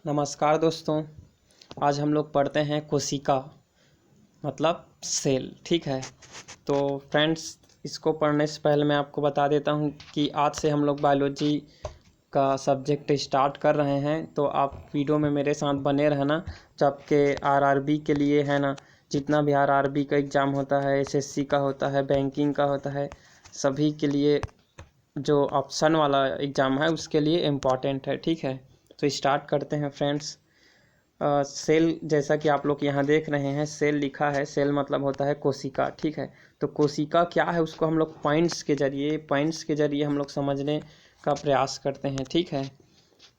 नमस्कार दोस्तों। आज हम लोग पढ़ते हैं कोशिका मतलब सेल। ठीक है, तो फ्रेंड्स इसको पढ़ने से पहले मैं आपको बता देता हूं कि आज से हम लोग बायोलॉजी का सब्जेक्ट स्टार्ट कर रहे हैं। तो आप वीडियो में मेरे साथ बने रहना। जबकि आरआरबी के लिए है ना, जितना भी आरआरबी का एग्ज़ाम होता है, एसएससी का होता है, बैंकिंग का होता है, सभी के लिए जो ऑप्शन वाला एग्ज़ाम है उसके लिए इम्पॉर्टेंट है। ठीक है, तो स्टार्ट करते हैं फ्रेंड्स। सेल जैसा कि आप लोग यहाँ देख रहे हैं, सेल लिखा है। सेल मतलब होता है कोशिका। ठीक है, तो कोशिका क्या है उसको हम लोग पॉइंट्स के जरिए हम लोग समझने का प्रयास करते हैं। ठीक है,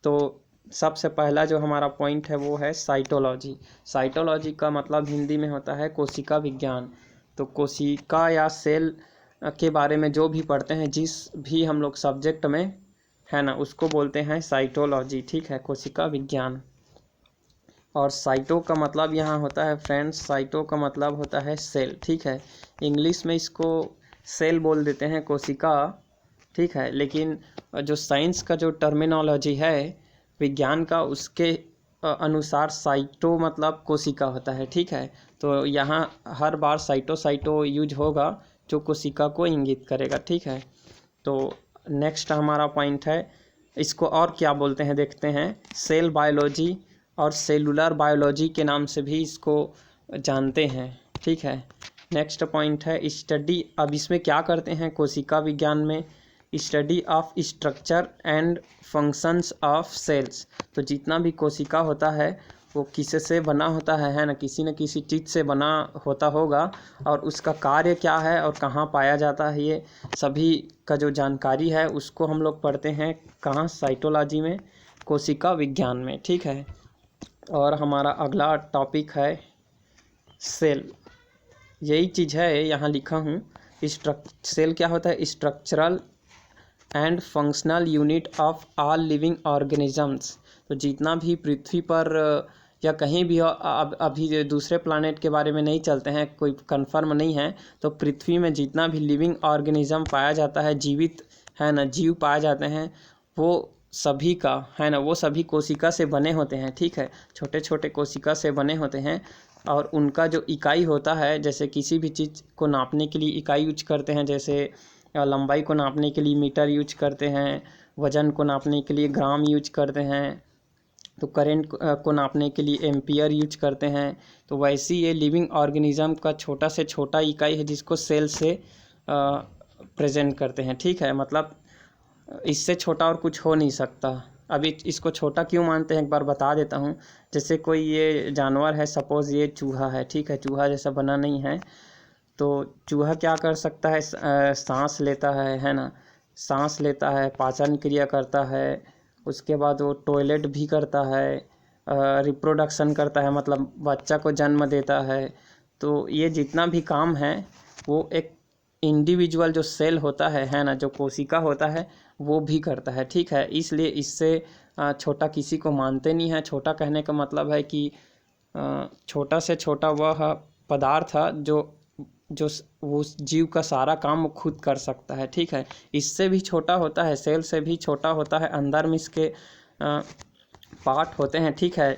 तो सबसे पहला जो हमारा पॉइंट है वो है साइटोलॉजी। साइटोलॉजी का मतलब हिंदी में होता है कोशिका विज्ञान। तो कोशिका या सेल के बारे में जो भी पढ़ते हैं, जिस भी हम लोग सब्जेक्ट में है ना, उसको बोलते हैं साइटोलॉजी। ठीक है, कोशिका विज्ञान। और साइटो का मतलब यहाँ होता है फ्रेंड्स, साइटो का मतलब होता है सेल। ठीक है, इंग्लिश में इसको सेल बोल देते हैं, कोशिका। ठीक है, लेकिन जो साइंस का जो टर्मिनोलॉजी है विज्ञान का, उसके अनुसार साइटो मतलब कोशिका होता है। ठीक है, तो यहाँ हर बार साइटो यूज होगा जो कोशिका को इंगित करेगा। ठीक है, तो नेक्स्ट हमारा पॉइंट है, इसको और क्या बोलते हैं देखते हैं। सेल बायोलॉजी और सेलुलर बायोलॉजी के नाम से भी इसको जानते हैं। ठीक है, नेक्स्ट पॉइंट है स्टडी। अब इसमें क्या करते हैं कोशिका विज्ञान में, study of structure and functions of cells. तो जितना भी कोशिका होता है वो किसी से बना होता है ना, किसी न किसी चीज़ से बना होता होगा, और उसका कार्य क्या है और कहाँ पाया जाता है, ये सभी का जो जानकारी है उसको हम लोग पढ़ते हैं कहाँ, साइटोलॉजी में, कोशिका विज्ञान में। ठीक है, और हमारा अगला टॉपिक है सेल। यही चीज़ है यहाँ लिखा हूँ। सेल क्या होता है, structural and functional unit of all living organisms. तो जितना भी पृथ्वी पर या कहीं भी हो, अब अभी दूसरे प्लानट के बारे में नहीं चलते हैं, कोई कंफर्म नहीं है, तो पृथ्वी में जितना भी लिविंग ऑर्गेनिज्म पाया जाता है, जीवित है ना, जीव पाए जाते हैं, वो सभी का है ना, वो सभी कोशिका से बने होते हैं। ठीक है, छोटे छोटे कोशिका से बने होते हैं, और उनका जो इकाई होता है, जैसे किसी भी चीज़ को नापने के लिए इकाई यूज करते हैं, जैसे लंबाई को नापने के लिए मीटर यूज करते हैं, वज़न को नापने के लिए ग्राम यूज करते हैं, तो करंट को नापने के लिए एम्पियर यूज करते हैं। तो वैसे ये लिविंग ऑर्गेनिज्म का छोटा से छोटा इकाई है जिसको सेल से प्रेजेंट करते हैं। ठीक है, मतलब इससे छोटा और कुछ हो नहीं सकता। अभी इसको छोटा क्यों मानते हैं एक बार बता देता हूँ। जैसे कोई ये जानवर है, सपोज़ ये चूहा है। ठीक है, चूहा जैसा बना नहीं है, तो चूहा क्या कर सकता है, सांस लेता है ना, सांस लेता है, पाचन क्रिया करता है, उसके बाद वो टॉयलेट भी करता है, रिप्रोडक्शन करता है, मतलब बच्चा को जन्म देता है। तो ये जितना भी काम है वो एक इंडिविजुअल जो सेल होता है ना, जो कोशिका होता है, वो भी करता है। ठीक है, इसलिए इससे छोटा किसी को मानते नहीं है। छोटा कहने का मतलब है कि छोटा से छोटा वह पदार्थ है जो जो उस जीव का सारा काम वो खुद कर सकता है। ठीक है, इससे भी छोटा होता है, सेल से भी छोटा होता है, अंदर में इसके पार्ट होते हैं। ठीक है,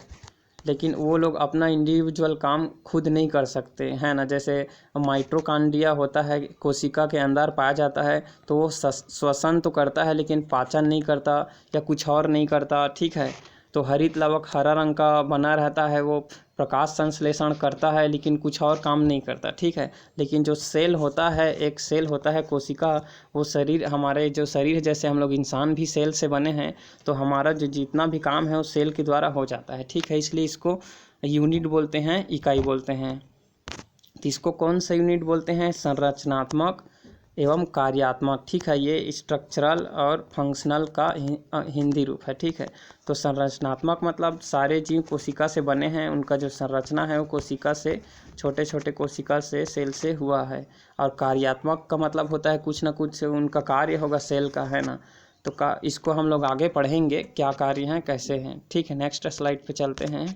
लेकिन वो लोग अपना इंडिविजुअल काम खुद नहीं कर सकते हैं ना। जैसे माइटोकॉन्ड्रिया होता है, कोशिका के अंदर पाया जाता है, तो वो श्वसन तो करता है लेकिन पाचन नहीं करता या कुछ और नहीं करता। ठीक है, तो हरित लवक हरा रंग का बना रहता है, वो प्रकाश संश्लेषण करता है लेकिन कुछ और काम नहीं करता। ठीक है, लेकिन जो सेल होता है, एक सेल होता है कोशिका, वो शरीर, हमारे जो शरीर जैसे हम लोग इंसान भी सेल से बने हैं, तो हमारा जो जितना भी काम है वो सेल के द्वारा हो जाता है। ठीक है, इसलिए इसको यूनिट बोलते हैं, इकाई बोलते हैं। तो इसको कौन सा यूनिट बोलते हैं, संरचनात्मक एवं कार्यात्मक। ठीक है, ये स्ट्रक्चरल और फंक्शनल का हिंदी रूप है। ठीक है, तो संरचनात्मक मतलब सारे जीव कोशिका से बने हैं, उनका जो संरचना है वो कोशिका से, छोटे छोटे कोशिका से, सेल से हुआ है। और कार्यात्मक का मतलब होता है कुछ ना कुछ उनका कार्य होगा सेल का, है ना। तो इसको हम लोग आगे पढ़ेंगे क्या कार्य हैं, कैसे हैं। ठीक है, नेक्स्ट स्लाइड पे चलते हैं।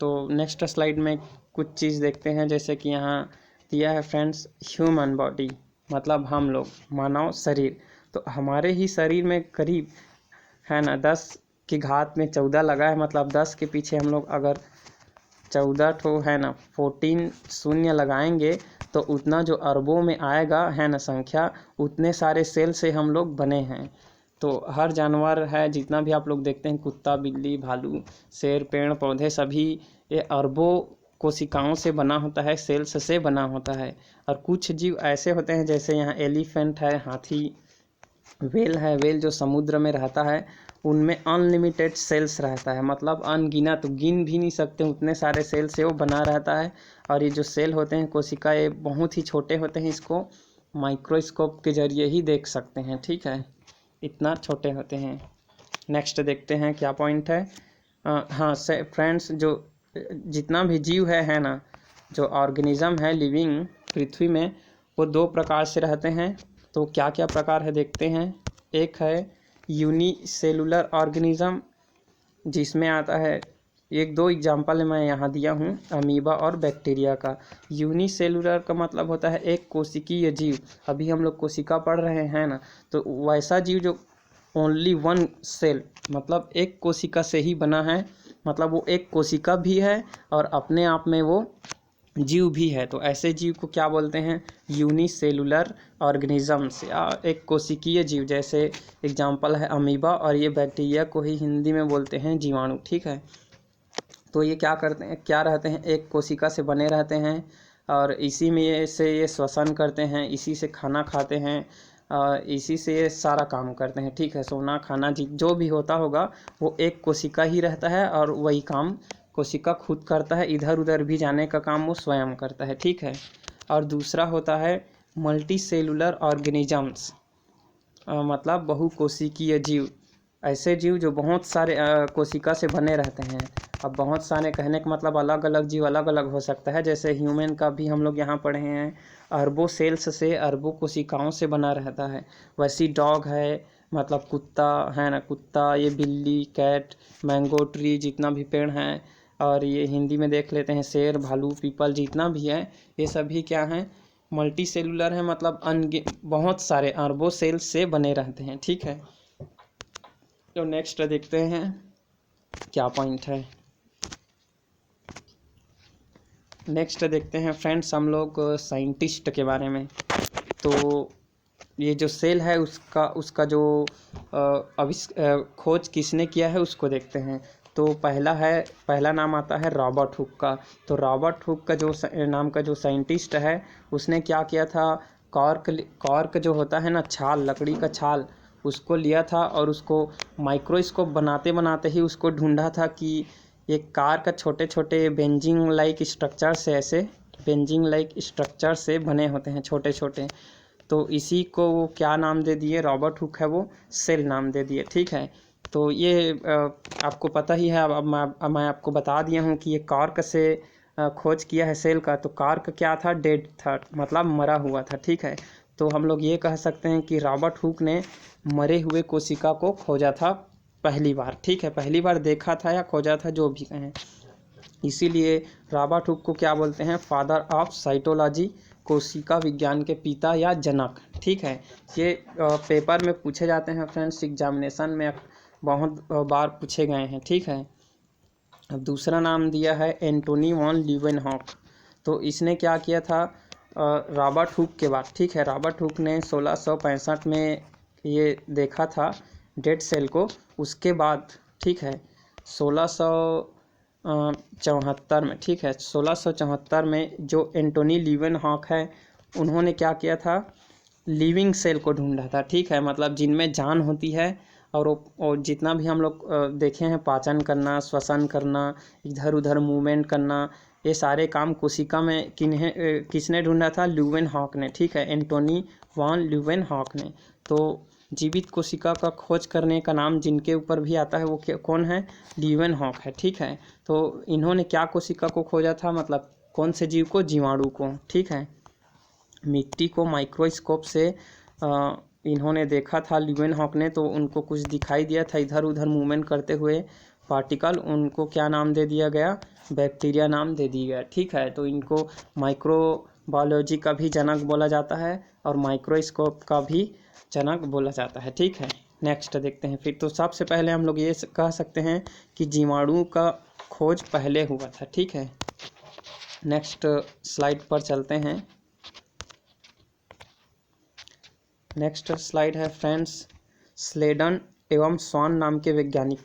तो नेक्स्ट स्लाइड में कुछ चीज़ देखते हैं, जैसे कि यहाँ दिया है फ्रेंड्स, ह्यूमन बॉडी मतलब हम लोग, मानव शरीर। तो हमारे ही शरीर में करीब है ना 10 की घात में 14 लगा है, मतलब 10 के पीछे हम लोग अगर 14 ठो है ना 14 शून्य लगाएंगे तो उतना जो अरबों में आएगा है ना संख्या, उतने सारे सेल से हम लोग बने हैं। तो हर जानवर है जितना भी आप लोग देखते हैं, कुत्ता, बिल्ली, भालू, शेर, पेड़ पौधे, सभी ये अरबों कोशिकाओं से बना होता है, सेल्स से बना होता है। और कुछ जीव ऐसे होते हैं जैसे यहाँ एलिफेंट है, हाथी, वेल है, वेल जो समुद्र में रहता है, उनमें अनलिमिटेड सेल्स रहता है, मतलब अनगिनत, तो गिन भी नहीं सकते उतने सारे सेल से वो बना रहता है। और ये जो सेल होते हैं कोशिका, ये बहुत ही छोटे होते हैं, इसको माइक्रोस्कोप के जरिए ही देख सकते हैं, ठीक है, इतना छोटे होते हैं। नेक्स्ट देखते हैं क्या पॉइंट है। हाँ फ्रेंड्स, जो जितना भी जीव है ना, जो ऑर्गेनिज्म है लिविंग पृथ्वी में, वो 2 प्रकार से रहते हैं। तो क्या क्या प्रकार है देखते हैं। एक है यूनिसेलुलर ऑर्गेनिज्म, जिसमें आता है 1-2 एग्जाम्पल मैं यहाँ दिया हूँ, अमीबा और बैक्टीरिया का। यूनिसेलुलर का मतलब होता है एक कोशिकीय जीव। अभी हम लोग कोशिका पढ़ रहे हैं ना, तो वैसा जीव जो ओनली 1 सेल, मतलब एक कोशिका से ही बना है, मतलब वो एक कोशिका भी है और अपने आप में वो जीव भी है। तो ऐसे जीव को क्या बोलते हैं, यूनिसेलुलर ऑर्गेनिजम्स या एक कोशिकीय जीव। जैसे एग्जांपल है अमीबा, और ये बैक्टीरिया को ही हिंदी में बोलते हैं जीवाणु, ठीक है। तो ये क्या करते हैं, क्या रहते हैं, एक कोशिका से बने रहते हैं और इसी में ये श्वसन करते हैं, इसी से खाना खाते हैं, इसी से ये सारा काम करते हैं, ठीक है। सोना, खाना, जो भी होता होगा वो एक कोशिका ही रहता है और वही काम कोशिका खुद करता है, इधर उधर भी जाने का काम वो स्वयं करता है, ठीक है। और दूसरा होता है मल्टी सेलुलर ऑर्गेनिजम्स, मतलब बहुकोशिकीय जीव। ऐसे जीव जो बहुत सारे कोशिका से बने रहते हैं। अब बहुत सारे कहने का मतलब अलग अलग जीव अलग अलग हो सकता है। जैसे ह्यूमन का भी हम लोग यहाँ पढ़े हैं, अरबों सेल्स से, अरबों कोशिकाओं से बना रहता है। वैसी डॉग है, मतलब कुत्ता है ना, कुत्ता, ये बिल्ली, कैट, मैंगो ट्री, जितना भी पेड़ हैं, और ये हिंदी में देख लेते हैं शेर, भालू, पीपल, जितना भी है, ये सभी क्या हैं, मल्टी सेलुलर है, मतलब बहुत सारे अरबों सेल्स से बने रहते हैं, ठीक है। तो नेक्स्ट देखते हैं क्या पॉइंट है। नेक्स्ट देखते हैं फ्रेंड्स हम लोग साइंटिस्ट के बारे में। तो ये जो सेल है उसका जो खोज किसने किया है उसको देखते हैं। तो पहला नाम आता है रॉबर्ट हुक का। तो रॉबर्ट हुक का जो नाम का जो साइंटिस्ट है, उसने क्या किया था, कॉर्क जो होता है ना, छाल, लकड़ी का छाल, उसको लिया था और उसको माइक्रोस्कोप बनाते बनाते ही उसको ढूंढा था कि ये कार का छोटे छोटे बेंजिंग लाइक स्ट्रक्चर से, ऐसे बेंजिंग लाइक स्ट्रक्चर से बने होते हैं छोटे छोटे। तो इसी को वो क्या नाम दे दिए, रॉबर्ट हुक है वो सेल नाम दे दिए, ठीक है। तो ये आपको पता ही है। अब मैं आपको बता दिया हूँ कि ये कॉर्क से खोज किया है सेल का। तो कॉर्क क्या था, डेड था, मतलब मरा हुआ था, ठीक है। तो हम लोग ये कह सकते हैं कि रॉबर्ट हुक ने मरे हुए कोशिका को खोजा था पहली बार, ठीक है, पहली बार देखा था या खोजा था, जो भी कहें। इसीलिए रॉबर्ट हुक को क्या बोलते हैं, फादर ऑफ साइटोलॉजी, कोशिका विज्ञान के पिता या जनक, ठीक है। ये पेपर में पूछे जाते हैं फ्रेंड्स, एग्जामिनेशन में बहुत बार पूछे गए हैं, ठीक है। अब दूसरा नाम दिया है एंटोनी वॉन लीवेनहॉक। तो इसने क्या किया था, रॉबर्ट हुक के बाद, ठीक है, रॉबर्ट हुक ने 1665 में ये देखा था डेड सेल को। उसके बाद, ठीक है, 1674 में, ठीक है, 1674 में जो एंटोनी लीवेनहॉक है, उन्होंने क्या किया था, लिविंग सेल को ढूंढा था, ठीक है, मतलब जिनमें जान होती है। और जितना भी हम लोग देखे हैं, पाचन करना, श्वसन करना, इधर उधर मूवमेंट करना, ये सारे काम कोशिका में किसने ढूंढा था, ल्यूवेनहॉक ने, ठीक है, एंटोनी वॉन ल्यूवेनहॉक ने। तो जीवित कोशिका का खोज करने का नाम जिनके ऊपर भी आता है वो कौन है, ल्यूवेनहॉक है, ठीक है। तो इन्होंने क्या कोशिका को खोजा था, मतलब कौन से जीव को, जीवाणु को, ठीक है। मिट्टी को माइक्रोस्कोप से इन्होंने देखा था ल्यूवेनहॉक ने, तो उनको कुछ दिखाई दिया था इधर उधर मूवमेंट करते हुए पार्टिकल, उनको क्या नाम दे दिया गया, बैक्टीरिया नाम दे दिया गया, ठीक है। तो इनको माइक्रोबायोलॉजी का भी जनक बोला जाता है और माइक्रोस्कोप का भी जनक बोला जाता है। ठीक है, नेक्स्ट देखते हैं फिर। तो सबसे पहले हम लोग ये कह सकते हैं कि जीवाणु का खोज पहले हुआ था। ठीक है, नेक्स्ट स्लाइड पर चलते हैं। नेक्स्ट स्लाइड है फ्रेंड्स स्लेडन एवं स्वान नाम के वैज्ञानिक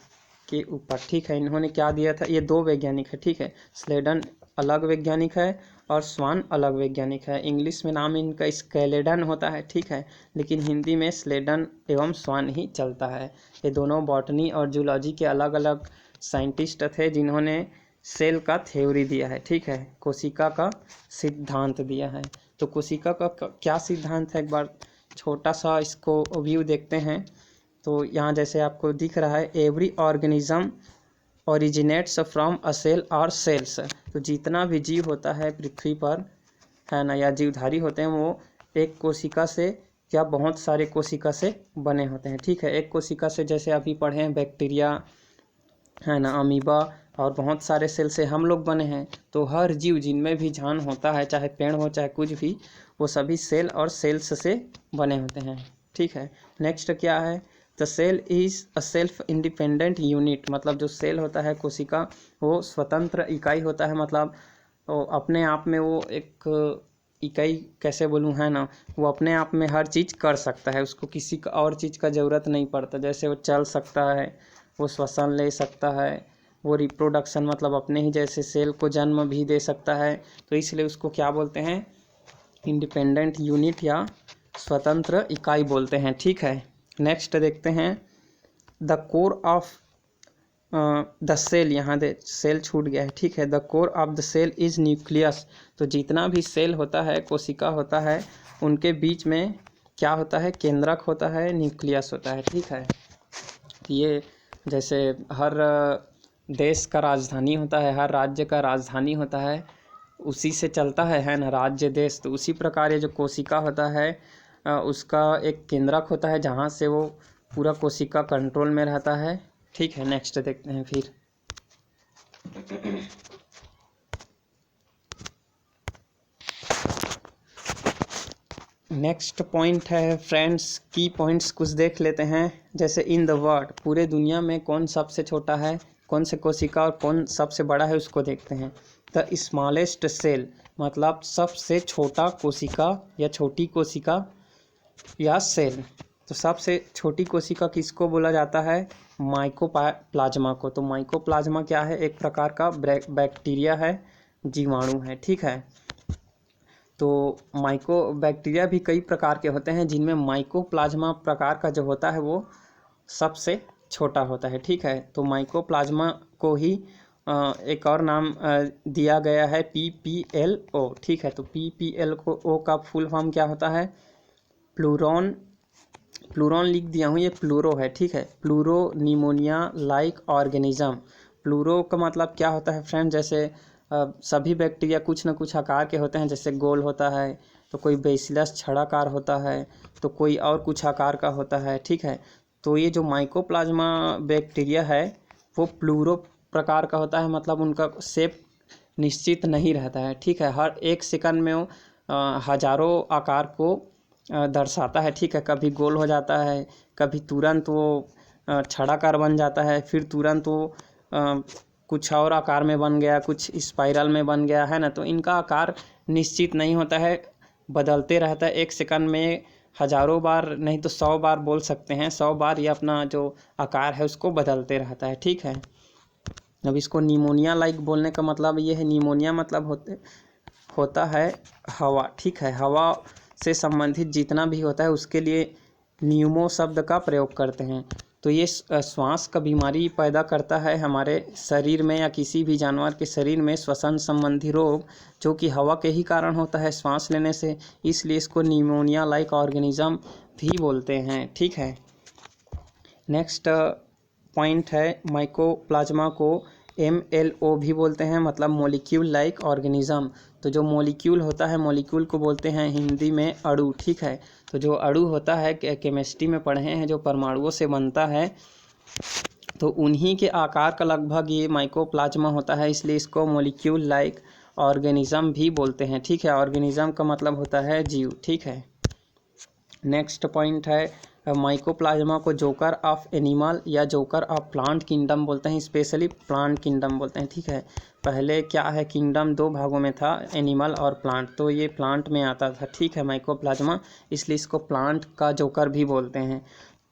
के ऊपर। ठीक है, इन्होंने क्या दिया था, ये दो वैज्ञानिक है। ठीक है, स्लेडन अलग वैज्ञानिक है और स्वान अलग वैज्ञानिक है। इंग्लिश में नाम इनका स्केलेडन होता है। ठीक है, लेकिन हिंदी में स्लेडन एवं स्वान ही चलता है। ये दोनों बॉटनी और जूलॉजी के अलग अलग साइंटिस्ट थे जिन्होंने सेल का थ्योरी दिया है। ठीक है, कोशिका का सिद्धांत दिया है। तो कोशिका का क्या सिद्धांत है, एक बार छोटा सा इसको व्यू देखते हैं। तो यहाँ जैसे आपको दिख रहा है, every organism originates from a cell और सेल्स। तो जितना भी जीव होता है पृथ्वी पर, है ना, या जीवधारी होते हैं, वो एक कोशिका से या बहुत सारे कोशिका से बने होते हैं। ठीक है, एक कोशिका से जैसे अभी पढ़े हैं बैक्टीरिया, है ना, अमीबा और बहुत सारे सेल से हम लोग बने हैं। तो हर जीव जिनमें भी जान होता है, चाहे पेड़ हो चाहे कुछ भी, वो सभी सेल और सेल्स से बने होते हैं। ठीक है, नेक्स्ट क्या है, the cell is a self independent unit. मतलब जो सेल होता है कोशिका, वो स्वतंत्र इकाई होता है। मतलब वो अपने आप में वो एक इकाई, कैसे बोलूँ, है ना, वो अपने आप में हर चीज़ कर सकता है, उसको किसी का और चीज़ का ज़रूरत नहीं पड़ता। जैसे वो चल सकता है, वो श्वसन ले सकता है, वो रिप्रोडक्शन मतलब अपने ही जैसे सेल को जन्म भी दे सकता है। तो इसलिए उसको क्या बोलते हैं, इंडिपेंडेंट यूनिट या स्वतंत्र इकाई बोलते हैं। ठीक है, नेक्स्ट देखते हैं the core of the cell. यहाँ दे सेल छूट गया है। ठीक है, the core of the cell is nucleus. तो जितना भी सेल होता है, कोशिका होता है, उनके बीच में क्या होता है, केंद्रक होता है, न्यूक्लियस होता है। ठीक है, ये जैसे हर देश का राजधानी होता है, हर राज्य का राजधानी होता है, उसी से चलता है ना, राज्य देश। तो उसी प्रकार ये जो कोशिका होता है, उसका एक केंद्रक होता है जहाँ से वो पूरा कोशिका कंट्रोल में रहता है। ठीक है, नेक्स्ट देखते हैं फिर। नेक्स्ट पॉइंट है फ्रेंड्स, की पॉइंट्स कुछ देख लेते हैं। जैसे इन द वर्ल्ड, पूरे दुनिया में कौन सबसे छोटा है, कौन से कोशिका और कौन सबसे बड़ा है, उसको देखते हैं। द स्मॉलेस्ट सेल, मतलब सबसे छोटा कोशिका या छोटी कोशिका या सेल। तो सबसे छोटी कोशिका किसको बोला जाता है, माइकोप्लाज्मा को। तो माइकोप्लाज्मा क्या है, एक प्रकार का बैक्टीरिया है, जीवाणु है। ठीक है, तो बैक्टीरिया भी कई प्रकार के होते हैं, जिनमें माइकोप्लाज्मा प्रकार का जो होता है वो सबसे छोटा होता है। ठीक है, तो माइकोप्लाज्मा को ही एक और नाम दिया गया है PPLO। ठीक है, तो PPLO का फुल फॉर्म क्या होता है, प्लूरॉन लिख दिया हूँ, ये प्लूरो है। ठीक है, pleuro pneumonia like organism. Pleuro का मतलब क्या होता है फ्रेंड, जैसे सभी बैक्टीरिया कुछ न कुछ आकार के होते हैं। जैसे गोल होता है, तो कोई बेसिलस छड़ाकार होता है, तो कोई और कुछ आकार का होता है। ठीक है, तो ये जो माइकोप्लाज्मा बैक्टीरिया है वो प्लूरो प्रकार का होता है। मतलब उनका शेप निश्चित नहीं रहता है। ठीक है, हर एक सेकंड में वो हजारों आकार को दर्शाता है। ठीक है, कभी गोल हो जाता है, कभी तुरंत वो छड़ाकार बन जाता है, फिर तुरंत वो कुछ और आकार में बन गया, कुछ स्पाइरल में बन गया, है ना। तो इनका आकार निश्चित नहीं होता है, बदलते रहता है। एक सेकंड में हजारों बार, नहीं तो 100 बार बोल सकते हैं, 100 बार ये अपना जो आकार है उसको बदलते रहता है। ठीक है, अब इसको निमोनिया लाइक बोलने का मतलब ये है, निमोनिया मतलब होता है हवा। ठीक है, हवा से संबंधित जितना भी होता है उसके लिए न्यूमो शब्द का प्रयोग करते हैं। तो ये श्वास का बीमारी पैदा करता है हमारे शरीर में, या किसी भी जानवर के शरीर में श्वसन संबंधी रोग, जो कि हवा के ही कारण होता है, श्वास लेने से। इसलिए इसको निमोनिया लाइक ऑर्गेनिज्म भी बोलते हैं। ठीक है, नेक्स्ट पॉइंट है, माइकोप्लाज्मा को MLO भी बोलते हैं, मतलब मोलिक्यूल लाइक ऑर्गेनिज्म। तो जो मोलिक्यूल होता है, मोलिक्यूल को बोलते हैं हिंदी में अणु। ठीक है, तो जो अणु होता है, केमिस्ट्री में पढ़े हैं, जो परमाणुओं से बनता है, तो उन्हीं के आकार का लगभग ये माइकोप्लाज्मा होता है। इसलिए इसको मोलिक्यूल लाइक ऑर्गेनिज्म भी बोलते हैं। ठीक है, ऑर्गेनिज्म का मतलब होता है जीव। ठीक है, नेक्स्ट पॉइंट है माइकोप्लाज्मा को जोकर ऑफ एनिमल या जोकर ऑफ प्लांट किंगडम बोलते हैं, स्पेशली प्लांट किंगडम बोलते हैं। ठीक है, पहले क्या है, किंगडम दो भागों में था, एनिमल और प्लांट, तो ये प्लांट में आता था। ठीक है, माइकोप्लाज्मा, इसलिए इसको प्लांट का जोकर भी बोलते हैं।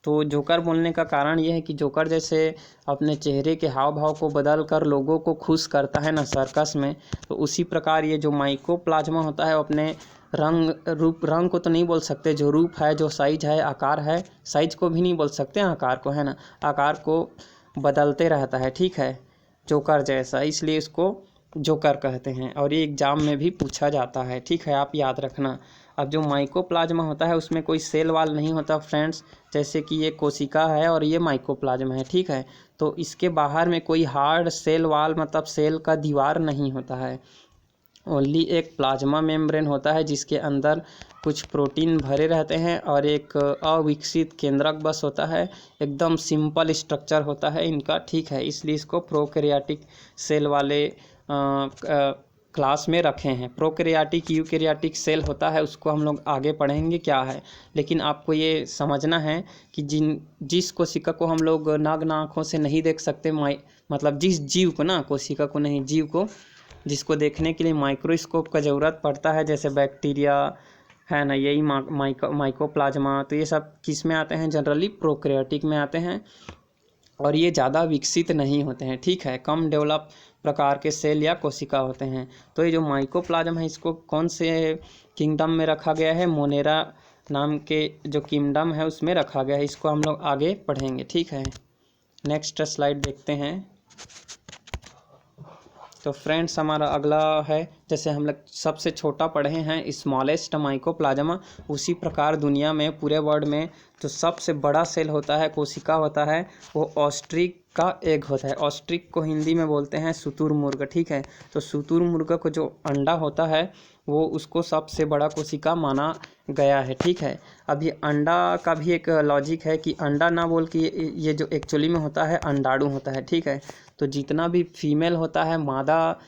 तो जोकर बोलने का कारण ये है कि जोकर जैसे अपने चेहरे के हाव भाव को बदल कर लोगों को खुश करता है ना सर्कस में, तो उसी प्रकार ये जो माइकोप्लाज्मा होता है अपने रंग को तो नहीं बोल सकते, जो रूप है, जो साइज है, आकार है, साइज को भी नहीं बोल सकते, आकार को, है ना, आकार को बदलते रहता है। ठीक है, जोकर जैसा, इसलिए इसको जोकर कहते हैं और ये एग्जाम में भी पूछा जाता है। ठीक है, आप याद रखना। अब जो माइकोप्लाज्मा होता है उसमें कोई सेल वाल नहीं होता फ्रेंड्स, जैसे कि ये कोशिका है और ये माइकोप्लाज्मा है। ठीक है, तो इसके बाहर में कोई हार्ड सेल वाल मतलब सेल का दीवार नहीं होता है, ओनली एक प्लाज्मा मेम्ब्रेन होता है जिसके अंदर कुछ प्रोटीन भरे रहते हैं और एक अविकसित केंद्रक बस होता है, एकदम सिंपल स्ट्रक्चर होता है इनका। ठीक है, इसलिए इसको प्रोकैरियोटिक सेल वाले क्लास में रखे हैं। प्रोकैरियोटिक यूकैरियोटिक सेल होता है, उसको हम लोग आगे पढ़ेंगे क्या है, लेकिन आपको ये समझना है कि जिस कोशिका को हम लोग नग्न आँखों से नहीं देख सकते, मतलब जिस जीव को ना, कोशिका को नहीं, जीव को, जिसको देखने के लिए माइक्रोस्कोप का ज़रूरत पड़ता है, जैसे बैक्टीरिया है ना, यही माइकोप्लाज्मा, तो ये सब किस में आते हैं, जनरली प्रोकैरियोटिक में आते हैं और ये ज़्यादा विकसित नहीं होते हैं। ठीक है, कम डेवलप प्रकार के सेल या कोशिका होते हैं। तो ये जो माइकोप्लाज्मा है इसको कौन से किंगडम में रखा गया है, मोनेरा नाम के जो किंगडम है उसमें रखा गया है, इसको हम लोग आगे पढ़ेंगे। ठीक है, नेक्स्ट स्लाइड देखते हैं। तो फ्रेंड्स हमारा अगला है, जैसे हम लोग सबसे छोटा पढ़े हैं स्मॉलेस्ट माइकोप्लाज्मा, उसी प्रकार दुनिया में पूरे वर्ल्ड में जो सबसे बड़ा सेल होता है, कोशिका होता है, वो ऑस्ट्रिच का एग होता है। ऑस्ट्रिच को हिंदी में बोलते हैं शुतुरमुर्ग। ठीक है, तो शुतुरमुर्ग को जो अंडा होता है वो उसको सबसे बड़ा कोशिका माना गया है। ठीक है, अब ये अंडा का भी एक लॉजिक है कि अंडा ना बोल के ये जो एक्चुअली में होता है अंडाणु होता है। ठीक है, तो जितना भी फीमेल होता है, मादा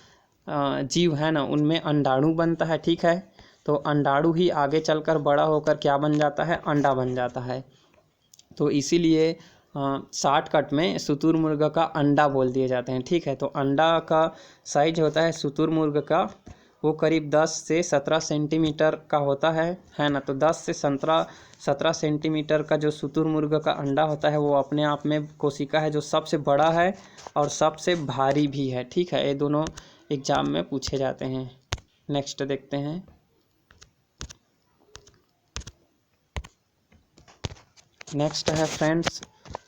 जीव है ना, उनमें अंडाणु बनता है। ठीक है, तो अंडाणु ही आगे चलकर बड़ा होकर क्या बन जाता है, अंडा बन जाता है। तो इसीलिए शॉर्टकट में शुतुरमुर्ग का अंडा बोल दिए जाते हैं। ठीक है, तो अंडा का साइज होता है शुतुरमुर्ग का, वो करीब 10 से 17 सेंटीमीटर का होता है ना, तो 10 से 17 सेंटीमीटर का जो शुतुरमुर्ग का अंडा होता है वो अपने आप में कोशिका है जो सबसे बड़ा है और सबसे भारी भी है। ठीक है, ये दोनों एग्जाम में पूछे जाते हैं। नेक्स्ट देखते हैं। नेक्स्ट है फ्रेंड्स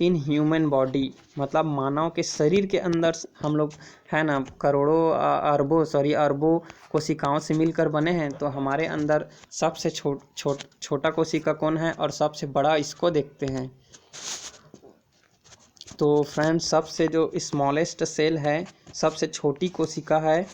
इन ह्यूमन बॉडी, मतलब मानव के शरीर के अंदर हम लोग है ना करोड़ों अरबों कोशिकाओं से मिलकर बने हैं। तो हमारे अंदर सबसे छोटा कोशिका कौन है और सबसे बड़ा, इसको देखते हैं। तो फ्रेंड्स सबसे जो स्मॉलेस्ट सेल है, सबसे छोटी कोशिका है,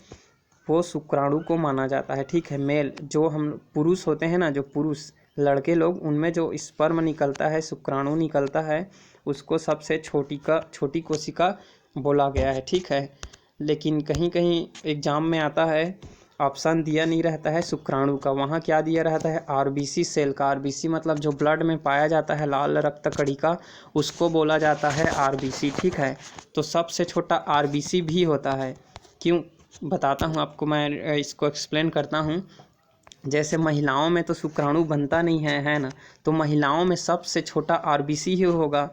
वो शुक्राणु को माना जाता है। ठीक है, मेल जो हम पुरुष होते हैं ना, जो पुरुष लड़के लोग, उनमें जो स्पर्म निकलता है, शुक्राणु निकलता है, उसको सबसे छोटी कोशिका बोला गया है। ठीक है, लेकिन कहीं कहीं एग्जाम में आता है, ऑप्शन दिया नहीं रहता है शुक्राणु का, वहाँ क्या दिया रहता है, आरबीसी सेल का। आरबीसी मतलब जो ब्लड में पाया जाता है, लाल रक्त कणिका, उसको बोला जाता है आरबीसी। ठीक है, तो सबसे छोटा आरबीसी भी होता है। क्यों, बताता हूँ आपको, मैं इसको एक्सप्लेन करता हूँ। जैसे महिलाओं में तो शुक्राणु बनता नहीं है ना, तो महिलाओं में सबसे छोटा आरबीसी ही होगा।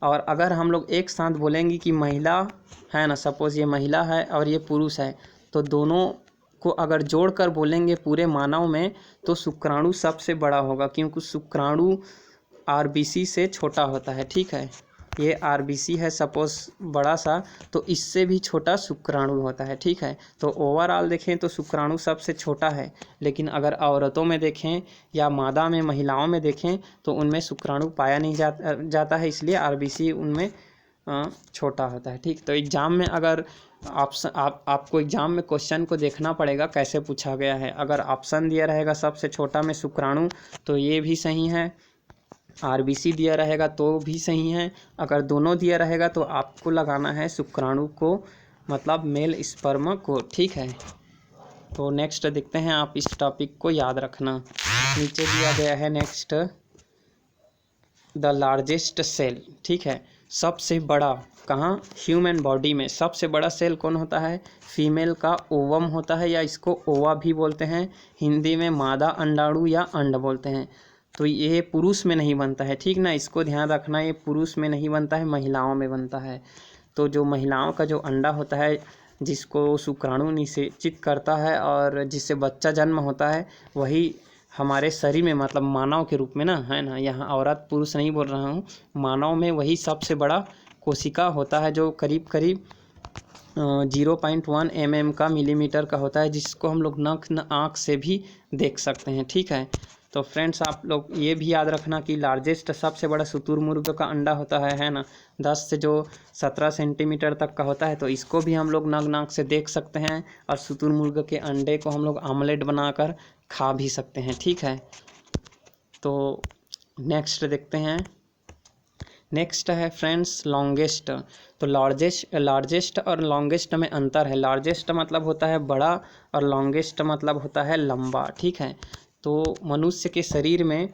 और अगर हम लोग एक साथ बोलेंगे कि महिला है ना, सपोज़ ये महिला है और ये पुरुष है, तो दोनों को अगर जोड़कर बोलेंगे पूरे मानव में, तो शुक्राणु सबसे बड़ा होगा, क्योंकि शुक्राणु आरबीसी से छोटा होता है। ठीक है, ये आरबीसी है सपोज बड़ा सा, तो इससे भी छोटा शुक्राणु होता है। ठीक है, तो ओवरऑल देखें तो शुक्राणु सबसे छोटा है, लेकिन अगर औरतों में देखें या मादा में, महिलाओं में देखें, तो उनमें शुक्राणु पाया नहीं जाता है, इसलिए आरबीसी उनमें छोटा होता है। ठीक, तो एग्ज़ाम में अगर आपको एग्ज़ाम में क्वेश्चन को देखना पड़ेगा कैसे पूछा गया है। अगर ऑप्शन दिया रहेगा सबसे छोटा में शुक्राणु, तो ये भी सही है, आरबीसी दिया रहेगा तो भी सही है, अगर दोनों दिया रहेगा तो आपको लगाना है शुक्राणु को, मतलब मेल स्पर्म को। ठीक है, तो नेक्स्ट देखते हैं, आप इस टॉपिक को याद रखना, नीचे दिया गया है नेक्स्ट। द लार्जेस्ट सेल, ठीक है, सबसे बड़ा, कहाँ, ह्यूमन बॉडी में सबसे बड़ा सेल कौन होता है, फीमेल का ओवम होता है, या इसको ओवा भी बोलते हैं, हिंदी में मादा अंडाणु या अंड बोलते हैं। तो ये पुरुष में नहीं बनता है, ठीक ना, इसको ध्यान रखना, ये पुरुष में नहीं बनता है, महिलाओं में बनता है। तो जो महिलाओं का जो अंडा होता है, जिसको शुक्राणु निषेचित करता है और जिससे बच्चा जन्म होता है, वही हमारे शरीर में, मतलब मानव के रूप में ना, है ना, यहाँ औरत पुरुष नहीं बोल रहा हूँ, मानव में वही सबसे बड़ा कोशिका होता है, जो करीब करीब 0.1 mm का मिलीमीटर का होता है, जिसको हम लोग आँख से भी देख सकते हैं, ठीक है। तो फ्रेंड्स, आप लोग ये भी याद रखना कि लार्जेस्ट सबसे बड़ा शुतुरमुर्ग का अंडा होता है ना, 10 से जो 17 सेंटीमीटर तक का होता है। तो इसको भी हम लोग नाक से देख सकते हैं, और शुतुरमुर्ग के अंडे को हम लोग आमलेट बनाकर खा भी सकते हैं, ठीक है। तो नेक्स्ट देखते हैं, नेक्स्ट है फ्रेंड्स लॉन्गेस्ट। तो लार्जेस्ट और लॉन्गेस्ट में अंतर है। लार्जेस्ट मतलब होता है बड़ा, और लॉन्गेस्ट मतलब होता है लंबा, ठीक है। तो मनुष्य के शरीर में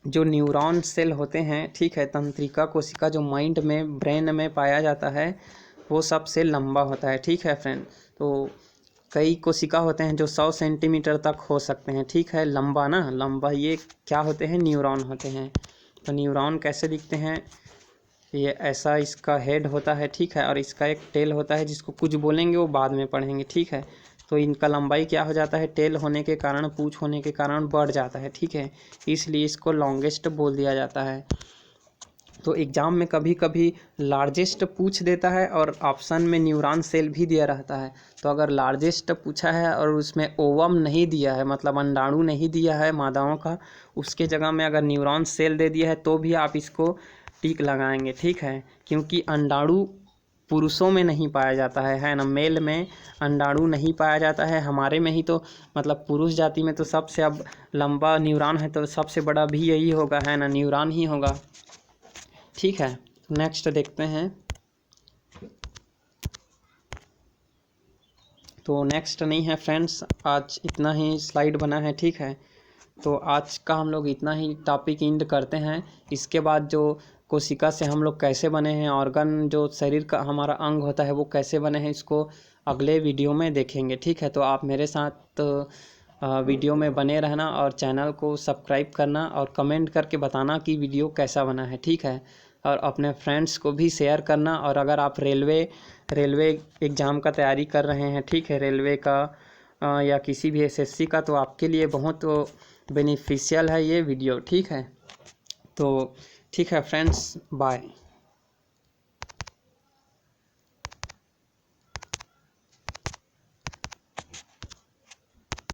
जो न्यूरॉन सेल होते हैं, ठीक है, तंत्रिका कोशिका जो माइंड में, ब्रेन में पाया जाता है, वो सबसे लंबा होता है, ठीक है फ्रेंड। तो कई कोशिका होते हैं जो 100 सेंटीमीटर तक हो सकते हैं, ठीक है, लंबा ना, लंबा, ये क्या होते हैं, न्यूरॉन होते हैं। तो न्यूरॉन कैसे दिखते हैं, ये ऐसा इसका हेड होता है, ठीक है, और इसका एक टेल होता है, जिसको कुछ बोलेंगे वो बाद में पढ़ेंगे, ठीक है। तो इनका लंबाई क्या हो जाता है, टेल होने के कारण, पूँछ होने के कारण बढ़ जाता है, ठीक है, इसलिए इसको लॉन्गेस्ट बोल दिया जाता है। तो एग्ज़ाम में कभी कभी लार्जेस्ट पूछ देता है, और ऑप्शन में न्यूरॉन सेल भी दिया रहता है। तो अगर लार्जेस्ट पूछा है और उसमें ओवम नहीं दिया है, मतलब अंडाणु नहीं दिया है मादाओं का, उसके जगह में अगर न्यूरॉन सेल दे दिया है, तो भी आप इसको टिक लगाएंगे, ठीक है, क्योंकि अंडाणु पुरुषों में नहीं पाया जाता है ना, मेल में अंडाणु नहीं पाया जाता है, हमारे में ही तो, मतलब पुरुष जाति में तो सबसे अब लंबा न्यूरॉन है, तो सबसे बड़ा भी यही होगा, है ना, न्यूरॉन ही होगा, ठीक है। नेक्स्ट देखते हैं। तो नेक्स्ट नहीं है फ्रेंड्स, आज इतना ही स्लाइड बना है, ठीक है। तो आज का हम लोग इतना ही टॉपिक एंड करते हैं। इसके बाद जो कोशिका से हम लोग कैसे बने हैं, ऑर्गन जो शरीर का हमारा अंग होता है वो कैसे बने हैं, इसको अगले वीडियो में देखेंगे, ठीक है। तो आप मेरे साथ वीडियो में बने रहना, और चैनल को सब्सक्राइब करना, और कमेंट करके बताना कि वीडियो कैसा बना है, ठीक है। और अपने फ्रेंड्स को भी शेयर करना। और अगर आप रेलवे एग्ज़ाम का तैयारी कर रहे हैं, ठीक है, रेलवे का या किसी भी एसएससी का, तो आपके लिए बहुत बेनिफिशियल है ये वीडियो, ठीक है। तो ठीक है फ्रेंड्स, बाय।